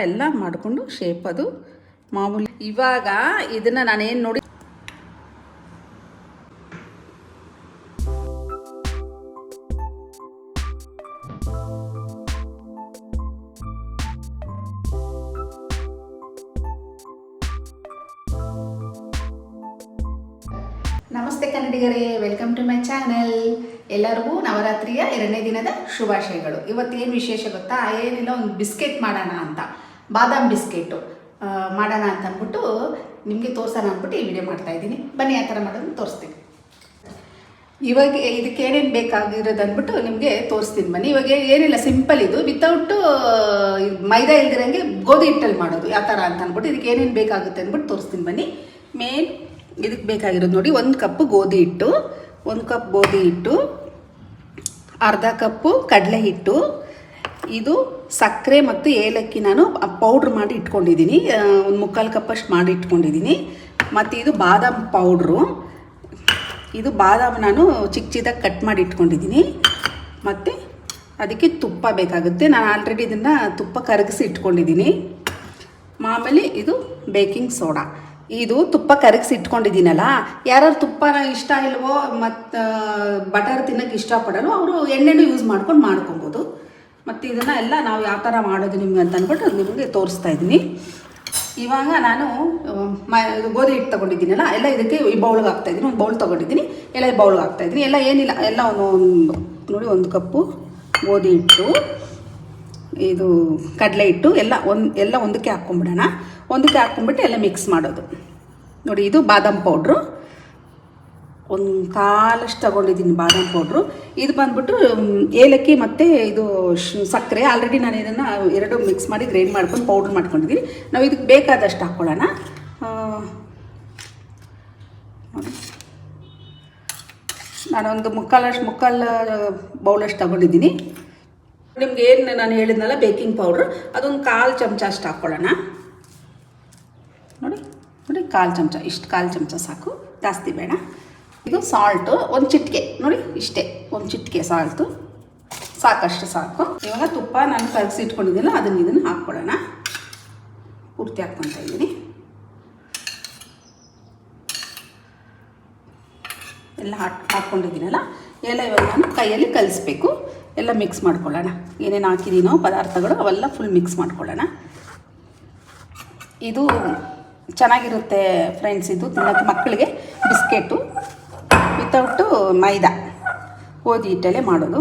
ಎಲ್ಲ ಮಾಡಿಕೊಂಡು ಶೇಪ್ ಅದು ಮಾಮೂಲಿ. ಇವಾಗ ಇದನ್ನು ನಾನೇನು ನೋಡಿ ನಮಸ್ತೆ ಕನ್ನಡಿಗರೇ, ವೆಲ್ಕಮ್ ಟು ಮೈ ಚಾನೆಲ್. ಎಲ್ಲರಿಗೂ ನವರಾತ್ರಿಯ 2ನೇ ದಿನದ ಶುಭಾಶಯಗಳು. ಇವತ್ತೇನು ವಿಶೇಷ ಗೊತ್ತಾ? ಏನಿಲ್ಲ, ಒಂದು ಬಿಸ್ಕೆಟ್ ಮಾಡೋಣ ಅಂತ, ಬಾದಾಮ್ ಬಿಸ್ಕೆಟು ಮಾಡೋಣ ಅಂತ ಅಂದ್ಬಿಟ್ಟು ನಿಮಗೆ ತೋರ್ಸೋಣ ಅಂದ್ಬಿಟ್ಟು ಈ ವಿಡಿಯೋ ಮಾಡ್ತಾಯಿದ್ದೀನಿ. ಬನ್ನಿ ಆ ಥರ ಮಾಡೋದನ್ನು ತೋರಿಸ್ತೀನಿ. ಇವಾಗ ಇದಕ್ಕೆ ಏನೇನು ಬೇಕಾಗಿರೋದು ಅಂದ್ಬಿಟ್ಟು ನಿಮಗೆ ತೋರಿಸ್ತೀನಿ ಬನ್ನಿ. ಇವಾಗ ಏನಿಲ್ಲ, ಸಿಂಪಲ್ ಇದು, ವಿತೌಟ್ ಮೈದಾ ಇಲ್ದಿರಂಗೆ ಗೋಧಿ ಹಿಟ್ಟಲ್ಲಿ ಮಾಡೋದು ಯಾವ ಥರ ಅಂತ ಅಂದ್ಬಿಟ್ಟು ಇದಕ್ಕೆ ಏನೇನು ಬೇಕಾಗುತ್ತೆ ಅಂದ್ಬಿಟ್ಟು ತೋರಿಸ್ತೀನಿ ಬನ್ನಿ. ಮೇನ್ ಇದಕ್ಕೆ ಬೇಕಾಗಿರೋದು ನೋಡಿ, 1 ಕಪ್ ಗೋಧಿ ಹಿಟ್ಟು, 1 ಕಪ್ ಗೋಧಿ ಹಿಟ್ಟು, ಅರ್ಧ ಕಪ್ಪು ಕಡಲೆ ಹಿಟ್ಟು, ಇದು ಸಕ್ಕರೆ ಮತ್ತು ಏಲಕ್ಕಿ ನಾನು ಪೌಡ್ರ್ ಮಾಡಿ ಇಟ್ಕೊಂಡಿದ್ದೀನಿ, 1/4 ಕಪ್ಪಷ್ಟು ಮಾಡಿ ಇಟ್ಕೊಂಡಿದ್ದೀನಿ. ಮತ್ತು ಇದು ಬಾದಾಮ್ ಪೌಡ್ರು, ಇದು ಬಾದಾಮ್ ನಾನು ಚಿಕ್ಕದಾಗಿ ಕಟ್ ಮಾಡಿ ಇಟ್ಕೊಂಡಿದ್ದೀನಿ. ಮತ್ತು ಅದಕ್ಕೆ ತುಪ್ಪ ಬೇಕಾಗುತ್ತೆ, ನಾನು ಆಲ್ರೆಡಿ ಇದನ್ನು ತುಪ್ಪ ಕರಗಿಸಿ ಇಟ್ಕೊಂಡಿದ್ದೀನಿ. ಮಾಮೂಲಿ ಇದು ಬೇಕಿಂಗ್ ಸೋಡಾ, ಇದು ತುಪ್ಪ ಕರಗಿಸಿ ಇಟ್ಕೊಂಡಿದ್ದೀನಲ್ಲ, ಯಾರ್ಯಾರು ತುಪ್ಪನ ಇಷ್ಟ ಇಲ್ವೋ ಮತ್ತು ಬಟರ್ ತಿನ್ನೋಕ್ಕೆ ಇಷ್ಟಪಡೋರು ಅವರು ಎಣ್ಣೆನೂ ಯೂಸ್ ಮಾಡ್ಕೊಂಡು ಮಾಡ್ಕೊಬೋದು. ಮತ್ತು ಇದನ್ನು ಎಲ್ಲ ನಾವು ಯಾವ ಥರ ಮಾಡೋದು ನಿಮ್ಗೆ ಅಂತ ಅಂದ್ಬಿಟ್ಟು ನಿಮಗೆ ತೋರಿಸ್ತಾ ಇದ್ದೀನಿ. ಇವಾಗ ನಾನು ಗೋಧಿ ಹಿಟ್ಟು ತೊಗೊಂಡಿದ್ದೀನಲ್ಲ, ಎಲ್ಲ ಇದಕ್ಕೆ ಈ ಬೌಲ್ಗೆ ಹಾಕ್ತಾಯಿದ್ದೀನಿ. ಒಂದು ಬೌಲ್ ತೊಗೊಂಡಿದ್ದೀನಿ, ಎಲ್ಲ ಈ ಬೌಲ್ಗೆ ಹಾಕ್ತಾಯಿದ್ದೀನಿ. ಎಲ್ಲ ಏನಿಲ್ಲ, ಎಲ್ಲ ಒಂದು ನೋಡಿ, 1 ಕಪ್ಪು ಗೋಧಿ ಹಿಟ್ಟು, ಇದು ಕಡಲೆ ಹಿಟ್ಟು ಎಲ್ಲ ಒಂದಕ್ಕೆ ಹಾಕ್ಕೊಂಬಿಡೋಣ. ಒಂದಕ್ಕೆ ಹಾಕ್ಕೊಂಬಿಟ್ಟು ಎಲ್ಲ ಮಿಕ್ಸ್ ಮಾಡೋದು. ನೋಡಿ, ಇದು ಬಾದಾಮ್ ಪೌಡ್ರು, 1 ಕಾಲಷ್ಟು ತೊಗೊಂಡಿದ್ದೀನಿ ಬಾದಾಮ್ ಪೌಡ್ರು. ಇದು ಬಂದ್ಬಿಟ್ಟು ಏಲಕ್ಕಿ ಮತ್ತು ಇದು ಸಕ್ಕರೆ, ಆಲ್ರೆಡಿ ನಾನು ಇದನ್ನು 2 ಮಿಕ್ಸ್ ಮಾಡಿ ಗ್ರೈಂಡ್ ಮಾಡ್ಕೊಂಡು ಪೌಡ್ರ್ ಮಾಡ್ಕೊಂಡಿದ್ದೀನಿ. ನಾವು ಇದಕ್ಕೆ ಬೇಕಾದಷ್ಟು ಹಾಕ್ಕೊಳ್ಳೋಣ. ನಾನೊಂದು ಮುಕ್ಕಾಲು ಬೌಲಷ್ಟು ತೊಗೊಂಡಿದ್ದೀನಿ. ನಿಮ್ಗೆ ಏನು ನಾನು ಹೇಳಿದ್ನಲ್ಲ ಬೇಕಿಂಗ್ ಪೌಡ್ರು, ಅದೊಂದು 1/4 ಚಮಚ ಅಷ್ಟು ಹಾಕ್ಕೊಳ್ಳೋಣ. ನೋಡಿ 1/4 ಚಮಚ, ಇಷ್ಟು 1/4 ಚಮಚ ಸಾಕು, ಜಾಸ್ತಿ ಬೇಡ. ಇದು ಸಾಲ್ಟು 1 ಚಿಟಿಕೆ, ನೋಡಿ ಇಷ್ಟೇ, 1 ಚಿಟಿಕೆ ಸಾಲ್ಟು ಸಾಕಷ್ಟು ಸಾಕು. ಇವಾಗ ತುಪ್ಪ ನಾನು ಕಲಸಿ ಇಟ್ಕೊಂಡಿದ್ದೀನಲ್ಲ, ಇದನ್ನು ಹಾಕ್ಕೊಳ್ಳೋಣ. ಪೂರ್ತಿ ಹಾಕ್ಕೊತಾ ಇದ್ದೀನಿ. ಎಲ್ಲ ಹಾಕ್ಕೊಂಡಿದ್ದೀನಲ್ಲ, ಎಲ್ಲ ಇವಾಗ ನಾನು ಕೈಯಲ್ಲಿ ಕಲಿಸ್ಬೇಕು. ಎಲ್ಲ ಮಿಕ್ಸ್ ಮಾಡ್ಕೊಳ್ಳೋಣ. ಏನೇನು ಹಾಕಿದ್ದೀನೋ ಪದಾರ್ಥಗಳು ಅವೆಲ್ಲ ಫುಲ್ ಮಿಕ್ಸ್ ಮಾಡ್ಕೊಳ್ಳೋಣ. ಇದು ಚೆನ್ನಾಗಿರುತ್ತೆ ಫ್ರೆಂಡ್ಸ್, ಇದು ತಿನ್ನೋಕ್ಕೆ ಮಕ್ಕಳಿಗೆ ಬಿಸ್ಕೆಟು ವಿತೌಟು ಮೈದಾ, ಗೋಧಿ ಹಿಟ್ಟಲ್ಲೇ ಮಾಡೋದು.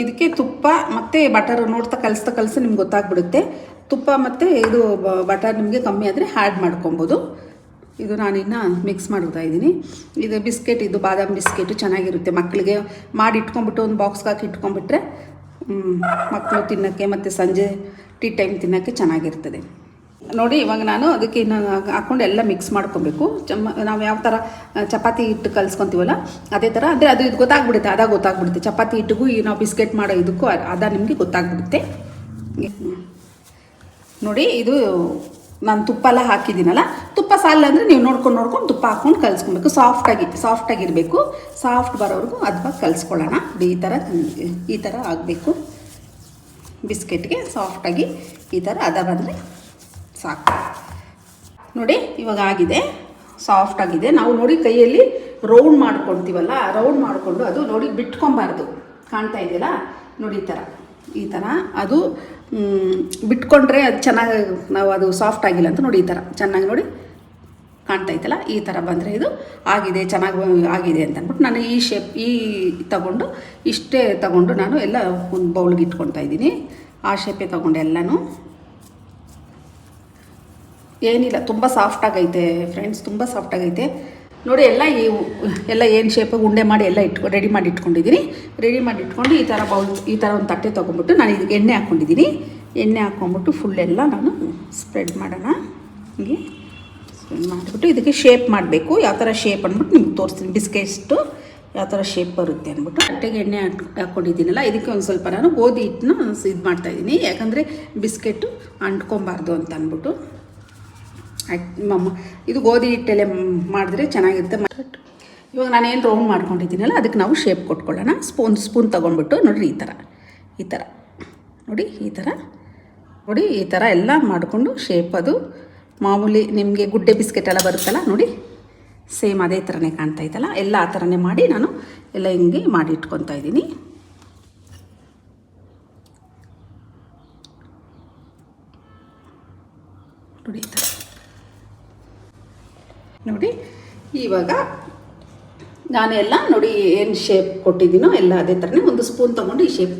ಇದಕ್ಕೆ ತುಪ್ಪ ಮತ್ತು ಬಟರ್ ನೋಡ್ತಾ ಕಲಿಸಿ ನಿಮ್ಗೆ ಗೊತ್ತಾಗ್ಬಿಡುತ್ತೆ. ತುಪ್ಪ ಮತ್ತು ಇದು ಬಟರ್ ನಿಮಗೆ ಕಮ್ಮಿ ಆದರೆ ಆ್ಯಡ್ ಮಾಡ್ಕೊಬೋದು. ಇದು ನಾನಿನ್ನು ಮಿಕ್ಸ್ ಮಾಡ್ತಾ ಇದ್ದೀನಿ. ಇದು ಬಿಸ್ಕೆಟ್, ಇದು ಬಾದಾಮ್ ಬಿಸ್ಕೆಟು ಚೆನ್ನಾಗಿರುತ್ತೆ, ಮಕ್ಕಳಿಗೆ ಮಾಡಿ ಇಟ್ಕೊಂಡ್ಬಿಟ್ಟು ಒಂದು ಬಾಕ್ಸ್ಗೆ ಹಾಕಿ ಇಟ್ಕೊಂಡ್ಬಿಟ್ರೆ ಮಕ್ಕಳು ತಿನ್ನೋಕ್ಕೆ ಮತ್ತು ಸಂಜೆ ಟೀ ಟೈಮ್ ತಿನ್ನೋಕ್ಕೆ ಚೆನ್ನಾಗಿರ್ತದೆ. ನೋಡಿ, ಇವಾಗ ನಾನು ಅದಕ್ಕೆ ಇನ್ನು ಹಾಕ್ಕೊಂಡು ಎಲ್ಲ ಮಿಕ್ಸ್ ಮಾಡ್ಕೊಬೇಕು. ನಾವು ಯಾವ ಥರ ಚಪಾತಿ ಹಿಟ್ಟು ಕಲಿಸ್ಕೊತೀವಲ್ಲ ಅದೇ ಥರ, ಅಂದರೆ ಅದು ಇದು ಗೊತ್ತಾಗ್ಬಿಡುತ್ತೆ. ಚಪಾತಿ ಹಿಟ್ಟಿಗೂ ಈ ನಾವು ಬಿಸ್ಕೆಟ್ ಮಾಡೋ ಇದಕ್ಕೂ ನಿಮಗೆ ಗೊತ್ತಾಗ್ಬಿಡುತ್ತೆ. ನೋಡಿ, ಇದು ನಾನು ತುಪ್ಪ ಎಲ್ಲ ಹಾಕಿದ್ದೀನಲ್ಲ, ತುಪ್ಪ ಸಾಲ ಅಂದರೆ ನೀವು ನೋಡ್ಕೊಂಡು ತುಪ್ಪ ಹಾಕ್ಕೊಂಡು ಕಲಿಸ್ಕೊಬೇಕು. ಸಾಫ್ಟಾಗಿರಬೇಕು, ಸಾಫ್ಟ್ ಬರೋವರೆಗೂ ಅದ್ವಾಗಿ ಕಲಿಸ್ಕೊಳ್ಳೋಣ. ಈ ಥರ ಆಗಬೇಕು. ಬಿಸ್ಕೆಟ್ಗೆ ಸಾಫ್ಟಾಗಿ ಈ ಥರ ಬಂದರೆ ಸಾಕು. ನೋಡಿ, ಇವಾಗ ಆಗಿದೆ, ಸಾಫ್ಟಾಗಿದೆ. ನಾವು ನೋಡಿ ಕೈಯಲ್ಲಿ ರೌಂಡ್ ಮಾಡ್ಕೊಳ್ತೀವಲ್ಲ, ರೌಂಡ್ ಮಾಡಿಕೊಂಡು ಅದು ನೋಡಿ ಬಿಟ್ಕೊಬಾರ್ದು. ಕಾಣ್ತಾ ಇದೆಯಲ್ಲ ನೋಡಿ, ಈ ಥರ ಅದು ಬಿಟ್ಕೊಂಡ್ರೆ ಅದು ಚೆನ್ನಾಗಿ, ನಾವು ಅದು ಸಾಫ್ಟ್ ಆಗಿಲ್ಲ ಅಂತ ನೋಡಿ, ಈ ಥರ ಚೆನ್ನಾಗಿ ನೋಡಿ ಕಾಣ್ತಾ ಇತ್ತಲ್ಲ, ಈ ಥರ ಬಂದರೆ ಇದು ಆಗಿದೆ, ಚೆನ್ನಾಗಿ ಆಗಿದೆ ಅಂತ ಅಂದ್ಬಿಟ್ಟು ನಾನು ಈ ಶೇಪ್ ಇಷ್ಟೇ ತಗೊಂಡು ನಾನು ಎಲ್ಲ ಒಂದು ಬೌಲ್ಗೆ ಇಟ್ಕೊಳ್ತಾ ಇದ್ದೀನಿ. ಆ ಶೇಪೇ ತೊಗೊಂಡು ಎಲ್ಲನೂ. ಏನಿಲ್ಲ, ತುಂಬ ಸಾಫ್ಟಾಗೈತೆ ಫ್ರೆಂಡ್ಸ್, ತುಂಬ ಸಾಫ್ಟಾಗೈತೆ ನೋಡಿ. ಎಲ್ಲ ಏನು ಶೇಪಾಗಿ ಉಂಡೆ ಮಾಡಿ ಎಲ್ಲ ರೆಡಿ ಮಾಡಿ ಇಟ್ಕೊಂಡಿದ್ದೀನಿ. ರೆಡಿ ಮಾಡಿ ಇಟ್ಕೊಂಡು ಈ ಥರ ಒಂದು ತಟ್ಟೆ ತೊಗೊಂಬಿಟ್ಟು ನಾನು ಇದಕ್ಕೆ ಎಣ್ಣೆ ಹಾಕ್ಕೊಂಡಿದ್ದೀನಿ. ಎಣ್ಣೆ ಹಾಕ್ಕೊಂಬಿಟ್ಟು ಫುಲ್ ಎಲ್ಲ ನಾನು ಸ್ಪ್ರೆಡ್ ಮಾಡೋಣ. ಹೀಗೆ ಸ್ಪ್ರೆಡ್ ಮಾಡಿಬಿಟ್ಟು ಇದಕ್ಕೆ ಶೇಪ್ ಮಾಡಬೇಕು. ಯಾವ ಥರ ಶೇಪ್ ಅಂದ್ಬಿಟ್ಟು ನಿಮ್ಗೆ ತೋರಿಸ್ತೀನಿ, ಬಿಸ್ಕೆಟ್ಸ್ಟು ಯಾವ ಥರ ಶೇಪ್ ಬರುತ್ತೆ ಅಂದ್ಬಿಟ್ಟು. ತಟ್ಟೆಗೆ ಎಣ್ಣೆ ಹಾಕ್ಕೊಂಡಿದ್ದೀನಲ್ಲ, ಇದಕ್ಕೆ ಒಂದು ಸ್ವಲ್ಪ ನಾನು ಗೋಧಿ ಹಿಟ್ಟನ್ನ ಇದು ಮಾಡ್ತಾಯಿದ್ದೀನಿ, ಯಾಕಂದರೆ ಬಿಸ್ಕೆಟು ಅಂಟ್ಕೊಬಾರ್ದು ಅಂತ ಅಂದ್ಬಿಟ್ಟು. ಇದು ಗೋಧಿ ಹಿಟ್ಟಲ್ಲೇ ಮಾಡಿದ್ರೆ ಚೆನ್ನಾಗಿರುತ್ತೆ. ಇವಾಗ ನಾನೇನು ರೌಂಡ್ ಮಾಡ್ಕೊಂಡಿದ್ದೀನಲ್ಲ, ಅದಕ್ಕೆ ನಾವು ಶೇಪ್ ಕೊಟ್ಕೊಳ್ಳೋಣ. ಸ್ಪೂನ್ ತೊಗೊಂಡ್ಬಿಟ್ಟು ನೋಡಿರಿ, ಈ ಥರ ನೋಡಿ, ಈ ಥರ ನೋಡಿ ಈ ಥರ ಎಲ್ಲ ಮಾಡಿಕೊಂಡು ಶೇಪ್ ಅದು ಮಾಮೂಲಿ ನಿಮಗೆ ಗುಡ್ಡೆ ಬಿಸ್ಕೆಟ್ ಎಲ್ಲ ಬರುತ್ತಲ್ಲ ನೋಡಿ, ಸೇಮ್ ಅದೇ ಥರನೇ ಕಾಣ್ತಾ ಇತ್ತಲ್ಲ, ಎಲ್ಲ ಆ ಥರನೇ ಮಾಡಿ ನಾನು ಎಲ್ಲ ಹಿಂಗೆ ಮಾಡಿ ಇಟ್ಕೊತಾ ಇದ್ದೀನಿ. ನೋಡಿ ಈ ಥರ ನೋಡಿ. ಇವಾಗ ನಾನೆಲ್ಲ ನೋಡಿ ಏನು ಶೇಪ್ ಕೊಟ್ಟಿದ್ದೀನೋ ಎಲ್ಲ ಅದೇ ಥರನೇ ಒಂದು ಸ್ಪೂನ್ ತೊಗೊಂಡು ಈ ಶೇಪ್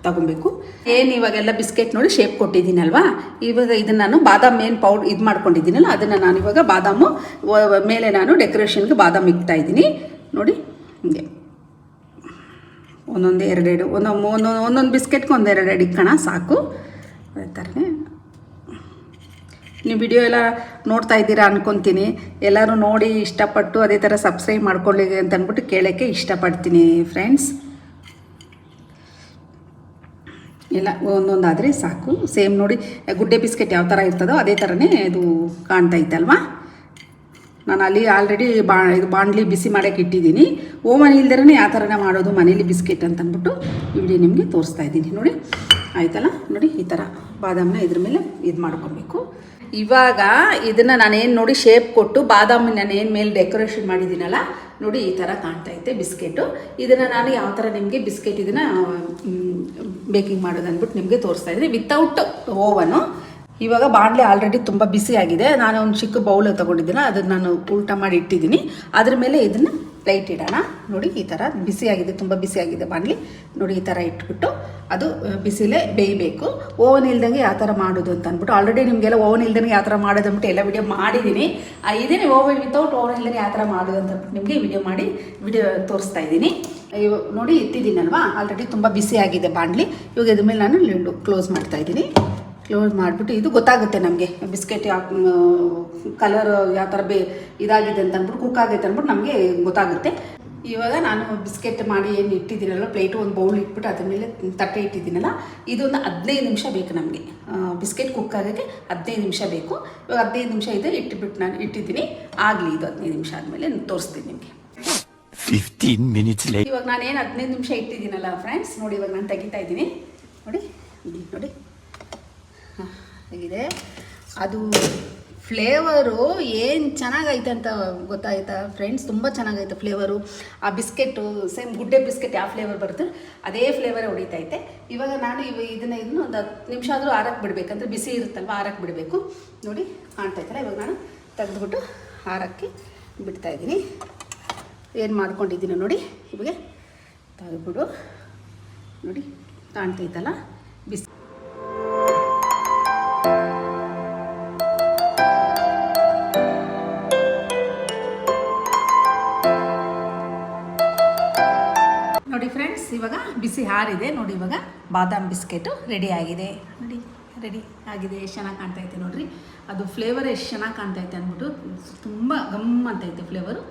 ತಗೊಬೇಕು. ಏನು ಇವಾಗೆಲ್ಲ ಬಿಸ್ಕೆಟ್ ನೋಡಿ ಶೇಪ್ ಕೊಟ್ಟಿದ್ದೀನಲ್ವಾ, ಇವಾಗ ಇದನ್ನು ನಾನು ಬಾದಾಮ್ ಏನು ಪೌಡ್ರ್ ಇದು ಮಾಡ್ಕೊಂಡಿದ್ದೀನಲ್ಲ ಅದನ್ನು ನಾನು ಇವಾಗ ಬಾದಾಮು ಮೇಲೆ ನಾನು ಡೆಕೋರೇಷನ್ಗೆ ಬಾದಾಮ್ ಇಕ್ತಾ ಇದ್ದೀನಿ ನೋಡಿ. ಹಿಂಗೆ ಒಂದೊಂದು ಬಿಸ್ಕೆಟ್ಗೆ ಒಂದೆರಡು ಇಕ್ಕೋಣ ಸಾಕು. ಅದೇ ಥರನೇ ನೀವು ವಿಡಿಯೋ ಎಲ್ಲ ನೋಡ್ತಾ ಇದ್ದೀರಾ ಅನ್ಕೊತೀನಿ. ಎಲ್ಲರೂ ನೋಡಿ ಇಷ್ಟಪಟ್ಟು ಅದೇ ಥರ ಸಬ್ಸ್ಕ್ರೈಬ್ ಮಾಡ್ಕೊಳ್ಳಿ ಅಂತ ಅಂದ್ಬಿಟ್ಟು ಕೇಳೋಕ್ಕೆ ಇಷ್ಟಪಡ್ತೀನಿ ಫ್ರೆಂಡ್ಸ್. ಎಲ್ಲ ಒಂದೊಂದಾದರೆ ಸಾಕು. ಸೇಮ್ ನೋಡಿ ಗುಡ್ಡೆ ಬಿಸ್ಕೆಟ್ ಯಾವ ಥರ ಇರ್ತದೋ ಅದೇ ಥರನೇ ಇದು ಕಾಣ್ತಾ ಇತ್ತಲ್ವಾ. ನಾನು ಅಲ್ಲಿ ಆಲ್ರೆಡಿ ಇದು ಬಾಣಲಿ ಬಿಸಿ ಮಾಡೋಕ್ಕೆ ಇಟ್ಟಿದ್ದೀನಿ. ಓವನ್ ಇಲ್ದಿರೇ ಯಾವ ಥರನೇ ಮಾಡೋದು ಮನೇಲಿ ಬಿಸ್ಕೆಟ್ ಅಂತ ಅಂದ್ಬಿಟ್ಟು ಈ ವಿಡಿಯೋ ನಿಮಗೆ ತೋರಿಸ್ತಾ ಇದ್ದೀನಿ ನೋಡಿ. ಆಯ್ತಲ್ಲ ನೋಡಿ, ಈ ಥರ ಬಾದಾಮನ್ನ ಇದ್ರ ಮೇಲೆ ಇದು ಮಾಡ್ಕೊಬೇಕು. ಇವಾಗ ಇದನ್ನು ನಾನೇನು ನೋಡಿ ಶೇಪ್ ಕೊಟ್ಟು ಬಾದಾಮಿ ನಾನೇನು ಮೇಲೆ ಡೆಕೋರೇಷನ್ ಮಾಡಿದ್ದೀನಲ್ಲ ನೋಡಿ, ಈ ಥರ ಕಾಣ್ತಾ ಐತೆ ಬಿಸ್ಕೆಟು. ಇದನ್ನು ನಾನು ಯಾವ ಥರ ನಿಮಗೆ ಬಿಸ್ಕೆಟ್ ಇದನ್ನು ಬೇಕಿಂಗ್ ಮಾಡೋದು ಅಂದ್ಬಿಟ್ಟು ನಿಮಗೆ ತೋರಿಸ್ತಾ ಇದ್ದೀನಿ ವಿತೌಟ್ ಓವನು. ಇವಾಗ ಬಾಣಲೆ ಆಲ್ರೆಡಿ ತುಂಬ ಬಿಸಿಯಾಗಿದೆ. ನಾನು ಒಂದು ಚಿಕ್ಕ ಬೌಲ್ ತೊಗೊಂಡಿದ್ದೀನಿ, ಅದನ್ನು ನಾನು ಉಲ್ಟಾ ಮಾಡಿ ಇಟ್ಟಿದ್ದೀನಿ. ಅದ್ರ ಮೇಲೆ ಇದನ್ನು ಲೈಟ್ ಇಡೋಣ ನೋಡಿ. ಈ ಥರ ಬಿಸಿಯಾಗಿದೆ, ತುಂಬ ಬಿಸಿಯಾಗಿದೆ ಬಾಣಲಿ ನೋಡಿ. ಈ ಥರ ಇಟ್ಬಿಟ್ಟು ಅದು ಬಿಸಿಲೇ ಬೇಯಬೇಕು. ಓವನ್ ಇಲ್ದಂಗೆ ಯಾವ ಥರ ಮಾಡೋದು ಅಂತ ಅಂದ್ಬಿಟ್ಟು ಆಲ್ರೆಡಿ ನಿಮಗೆಲ್ಲ ಓವನ್ ಇಲ್ದಂಗೆ ಯಾವ ಥರ ಮಾಡೋದು ಅಂದ್ಬಿಟ್ಟು ಎಲ್ಲ ವಿಡಿಯೋ ಮಾಡಿದ್ದೀನಿ. ಇದೇನೇ ಓವನ್ ವಿತೌಟ್ ಓವನ್ ಇಲ್ದಂಗೆ ಯಾವ ಥರ ಮಾಡೋದು ಅಂತ ಅಂದ್ಬಿಟ್ಟು ನಿಮಗೆ ವಿಡಿಯೋ ತೋರಿಸ್ತಾ ಇದ್ದೀನಿ. ಇವಾಗ ನೋಡಿ ಇಟ್ಟಿದ್ದೀನಲ್ವಾ, ಆಲ್ರೆಡಿ ತುಂಬ ಬಿಸಿಯಾಗಿದೆ ಬಾಣಲಿ. ಇವಾಗ ಇದ್ರ ಮೇಲೆ ನಾನು ಲಿಡ್ ಕ್ಲೋಸ್ ಮಾಡ್ತಾ ಇದ್ದೀನಿ. ಕ್ಲೋಸ್ ಮಾಡಿಬಿಟ್ಟು ಇದು ಗೊತ್ತಾಗುತ್ತೆ ನಮಗೆ ಬಿಸ್ಕೆಟ್ ಕಲರ್ ಯಾವ ಥರ ಇದಾಗಿದೆ ಅಂತ ಅಂದ್ಬಿಟ್ಟು ಕುಕ್ ಆಗುತ್ತೆ ಅಂದ್ಬಿಟ್ಟು ನಮಗೆ ಗೊತ್ತಾಗುತ್ತೆ. ಇವಾಗ ನಾನು ಬಿಸ್ಕೆಟ್ ಮಾಡಿ ಏನು ಇಟ್ಟಿದ್ದೀನಲ್ಲ ಪ್ಲೇಟು ಒಂದು ಬೌಲ್ ಇಟ್ಬಿಟ್ಟು ಅದ್ರ ಮೇಲೆ ತಟ್ಟೆ ಇಟ್ಟಿದ್ದೀನಲ್ಲ, ಇದೊಂದು 15 ನಿಮಿಷ ಬೇಕು ನಮಗೆ. ಬಿಸ್ಕೆಟ್ ಕುಕ್ ಆಗೋಕ್ಕೆ 15 ನಿಮಿಷ ಬೇಕು. ಇವಾಗ 15 ನಿಮಿಷ ಇದೆ ಇಟ್ಬಿಟ್ಟು ನಾನು ಇಟ್ಟಿದ್ದೀನಿ. ಆಗಲಿ ಇದು 15 ನಿಮಿಷ ಆದಮೇಲೆ ತೋರಿಸ್ತೀನಿ ನಿಮಗೆ. 15 minutes later. ಇವಾಗ ನಾನೇನು 15 ನಿಮಿಷ ಇಟ್ಟಿದ್ದೀನಲ್ಲ ಫ್ರೆಂಡ್ಸ್ ನೋಡಿ, ಇವಾಗ ನಾನು ತೆಗಿತಾ ಇದ್ದೀನಿ ನೋಡಿ. ನೋಡಿ ಹೇಗಿದೆ ಅದು ಫ್ಲೇವರು ಏನು ಚೆನ್ನಾಗೈತೆ ಅಂತ ಗೊತ್ತಾಯ್ತಾ ಫ್ರೆಂಡ್ಸ್. ತುಂಬ ಚೆನ್ನಾಗೈತೆ ಫ್ಲೇವರು. ಆ ಬಿಸ್ಕೆಟು ಸೇಮ್ ಗುಡ್ಡೆ ಬಿಸ್ಕೆಟ್ ಯಾವ ಫ್ಲೇವರ್ ಬರುತ್ತೆ ಅದೇ ಫ್ಲೇವರೇ ಹೊಡಿತೈತೆ. ಇವಾಗ ನಾನು ಇದನ್ನು ಒಂದು 10 ನಿಮಿಷ ಆದರೂ ಆರಕ್ಕೆ ಬಿಡಬೇಕಂದ್ರೆ ಬಿಸಿ ಇರುತ್ತಲ್ವ, ಆರಕ್ಕೆ ಬಿಡಬೇಕು ನೋಡಿ. ಕಾಣ್ತಾಯ್ತಲ್ಲ, ಇವಾಗ ನಾನು ತೆಗೆದುಬಿಟ್ಟು ಆರಕ್ಕೆ ಬಿಡ್ತಾಯಿದ್ದೀನಿ. ಏನು ಮಾಡ್ಕೊಂಡಿದ್ದೀನಿ ನೋಡಿ. ಇವಾಗ ತೆಗೆದುಬಿಡು ನೋಡಿ, ಕಾಣ್ತೈತಲ್ಲ ಬಿಸಿ. ನೋಡಿ ಫ್ರೆಂಡ್ಸ್, ಇವಾಗ ಬಿಸಿ ಹಾರಿದೆ ನೋಡಿ. ಇವಾಗ ಬಾದಾಮ್ ಬಿಸ್ಕೆಟು ರೆಡಿ ಆಗಿದೆ ನೋಡಿ. ರೆಡಿ ಆಗಿದೆ, ಎಷ್ಟು ಚೆನ್ನಾಗಿ ಕಾಣ್ತೈತೆ ನೋಡಿರಿ. ಅದು ಫ್ಲೇವರ್ ಎಷ್ಟು ಚೆನ್ನಾಗಿ ಕಾಣ್ತೈತೆ ಅಂದ್ಬಿಟ್ಟು ತುಂಬ ಗಮ್ ಅಂತೈತೆ ಫ್ಲೇವರು.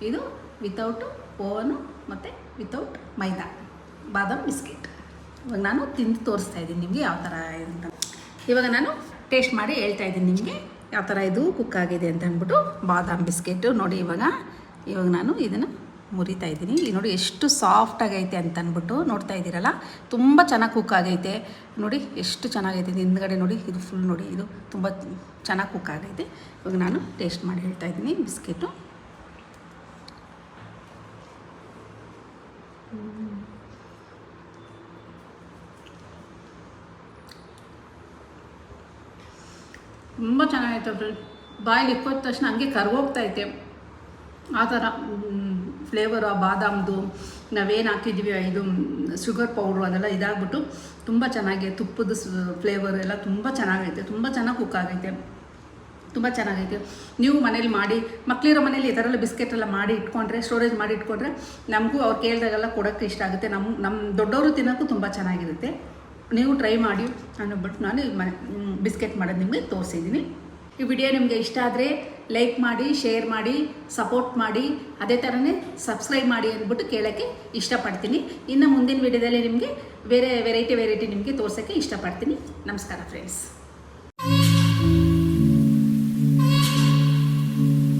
ಇದು ವಿತೌಟ್ ಓವನು ಮತ್ತು ವಿತೌಟ್ ಮೈದಾ ಬಾದಾಮ್ ಬಿಸ್ಕೆಟ್. ಇವಾಗ ನಾನು ತಿಂದು ತೋರಿಸ್ತಾ ಇದ್ದೀನಿ ನಿಮಗೆ ಯಾವ ಥರ ಅಂತ. ಇವಾಗ ನಾನು ಟೇಸ್ಟ್ ಮಾಡಿ ಹೇಳ್ತಾ ಇದ್ದೀನಿ ನಿಮಗೆ ಯಾವ ಥರ ಇದು ಕುಕ್ ಆಗಿದೆ ಅಂತ ಅಂದ್ಬಿಟ್ಟು ಬಾದಾಮ್ ಬಿಸ್ಕೆಟು ನೋಡಿ. ಇವಾಗ ನಾನು ಇದನ್ನು ಮುರಿತಾ ಇದ್ದೀನಿ. ನೋಡಿ ಎಷ್ಟು ಸಾಫ್ಟಾಗೈತೆ ಅಂತ ಅಂದ್ಬಿಟ್ಟು ನೋಡ್ತಾ ಇದ್ದೀರಲ್ಲ, ತುಂಬ ಚೆನ್ನಾಗಿ ಕುಕ್ ಆಗೈತೆ ನೋಡಿ. ಎಷ್ಟು ಚೆನ್ನಾಗೈತೆ ಹಿಂದ್ಗಡೆ ನೋಡಿ. ಇದು ಫುಲ್ ನೋಡಿ, ಇದು ತುಂಬ ಚೆನ್ನಾಗಿ ಕುಕ್ ಆಗೈತೆ. ಇವಾಗ ನಾನು ಟೇಸ್ಟ್ ಮಾಡಿ ಹೇಳ್ತಾ ಇದ್ದೀನಿ ಬಿಸ್ಕೆಟು. ತುಂಬ ಚೆನ್ನಾಗೈತೆ ಫ್ರೆಂಡ್. ಬಾಯಲ್ಲಿ ಇಕ್ಕೋದ ತಕ್ಷಣ ಹಂಗೆ ಕರ್ಗೋಗ್ತೈತೆ ಆ ಥರ ಫ್ಲೇವರು. ಆ ಬಾದಾಮ್ದು ನಾವೇನು ಹಾಕಿದ್ವಿ ಇದು ಶುಗರ್ ಪೌಡ್ರು ಅದೆಲ್ಲ ಇದಾಗ್ಬಿಟ್ಟು ತುಂಬ ಚೆನ್ನಾಗಿ ತುಪ್ಪದ ಫ್ಲೇವರ್ ಎಲ್ಲ ತುಂಬ ಚೆನ್ನಾಗೈತೆ. ತುಂಬ ಚೆನ್ನಾಗಿ ಕುಕ್ ಆಗೈತೆ, ತುಂಬ ಚೆನ್ನಾಗೈತೆ. ನೀವು ಮನೇಲಿ ಮಾಡಿ, ಮಕ್ಕಳಿರೋ ಮನೇಲಿ ಈ ಥರ ಎಲ್ಲ ಬಿಸ್ಕೆಟ್ ಎಲ್ಲ ಮಾಡಿ ಇಟ್ಕೊಂಡ್ರೆ, ಸ್ಟೋರೇಜ್ ಮಾಡಿ ಇಟ್ಕೊಂಡ್ರೆ ನಮಗೂ ಅವ್ರು ಕೇಳಿದಾಗೆಲ್ಲ ಕೊಡೋಕ್ಕೆ ಇಷ್ಟ ಆಗುತ್ತೆ. ನಮ್ಮ ದೊಡ್ಡವರು ತಿನ್ನೋಕ್ಕೂ ತುಂಬ ಚೆನ್ನಾಗಿರುತ್ತೆ. ನೀವು ಟ್ರೈ ಮಾಡಿ ಅನ್ನೋಬಿಟ್ಟು ನಾನು ಬಿಸ್ಕೆಟ್ ಮಾಡೋದು ನಿಮಗೆ ತೋರಿಸಿದ್ದೀನಿ. ಈ ವಿಡಿಯೋ ನಿಮಗೆ ಇಷ್ಟ ಆದರೆ ಲೈಕ್ ಮಾಡಿ, ಶೇರ್ ಮಾಡಿ, ಸಪೋರ್ಟ್ ಮಾಡಿ, ಅದೇ ಥರನೇ ಸಬ್ಸ್ಕ್ರೈಬ್ ಮಾಡಿ ಅಂದ್ಬಿಟ್ಟು ಕೇಳೋಕ್ಕೆ ಇಷ್ಟಪಡ್ತೀನಿ. ಇನ್ನು ಮುಂದಿನ ವಿಡಿಯೋದಲ್ಲಿ ನಿಮಗೆ ವೆರೈಟಿ ನಿಮಗೆ ತೋರ್ಸೋಕ್ಕೆ ಇಷ್ಟಪಡ್ತೀನಿ. ನಮಸ್ಕಾರ ಫ್ರೆಂಡ್ಸ್.